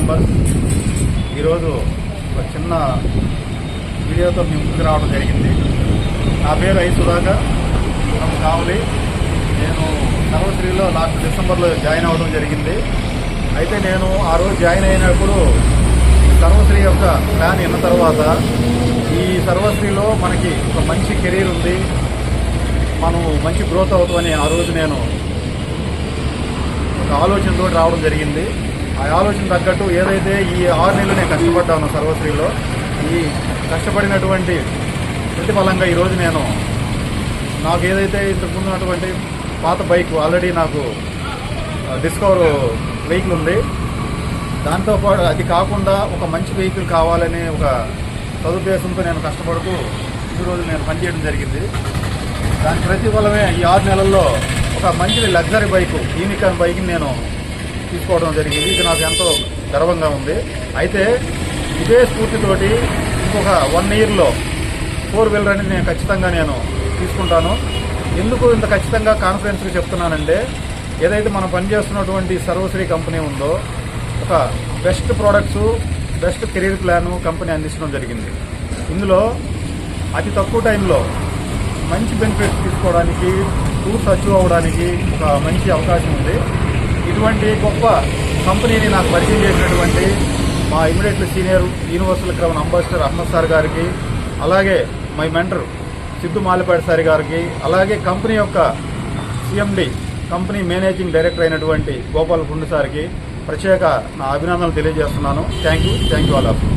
Members, ఈరోజు ఒక చిన్న వీడియోతో మీ ముందుకు రావడం జరిగింది. నా పేరు ఐ సుధాకర్ కావలి. నేను సర్వశ్రీలో లాస్ట్ డిసెంబర్లో జాయిన్ అవ్వడం జరిగింది. అయితే నేను ఆ రోజు జాయిన్ అయినప్పుడు సర్వశ్రీ యొక్క ప్లాన్ విన్న తర్వాత ఈ సర్వశ్రీలో మనకి ఒక మంచి కెరీర్ ఉంది, మనం మంచి గ్రోత్ అవుతామని ఆ రోజు నేను ఒక ఆలోచనతో రావడం జరిగింది. ఆ ఆలోచన తగ్గట్టు ఏదైతే ఈ 6 నెలలు నేను కష్టపడ్డాను సర్వశ్రీలో, ఈ కష్టపడినటువంటి ప్రతిఫలంగా ఈరోజు నేను నాకు ఏదైతే ఇంతకుముందు ఉన్నటువంటి పాత బైక్ ఆల్రెడీ నాకు డిస్కవర్ వెహికల్ ఉంది, దాంతోపాటు అది కాకుండా ఒక మంచి వెహికల్ కావాలనే ఒక సదుద్దేశంతో నేను కష్టపడుతూ ఈరోజు నేను పనిచేయడం జరిగింది. దాని ప్రతిఫలమే ఈ 6 నెలల్లో ఒక మంచి లగ్జరీ బైక్, యూనికార్న్ బైక్ని నేను తీసుకోవడం జరిగింది. ఇది నాకు ఎంతో గర్వంగా ఉంది. అయితే ఇదే స్ఫూర్తితోటి ఇంకొక 1 ఇయర్లో 4 వీలర్ అనేది నేను ఖచ్చితంగా తీసుకుంటాను. ఎందుకు ఇంత ఖచ్చితంగా కాన్ఫిడెన్స్గా చెప్తున్నానంటే, ఏదైతే మనం పనిచేస్తున్నటువంటి సర్వశ్రీ కంపెనీ ఉందో, ఒక best products, best career plan company అందించడం జరిగింది. ఇందులో అతి తక్కువ టైంలో మంచి బెనిఫిట్స్ తీసుకోవడానికి, టూర్స్ అచీవ్ అవ్వడానికి ఒక మంచి అవకాశం ఉంది. ఇటువంటి గొప్ప కంపెనీని నాకు పరిచయం చేసినటువంటి మా immediately senior universal crown ambassador Ahmad sir గారికి, అలాగే my mentor Siddhu Malipati sir గారికి, అలాగే కంపెనీ యొక్క సిఎండి, కంపెనీ మేనేజింగ్ డైరెక్టర్ అయినటువంటి గోపాల్ గుండు సార్కి ప్రత్యేక నా అభినందనలు తెలియజేస్తున్నాను. Thank you all of you.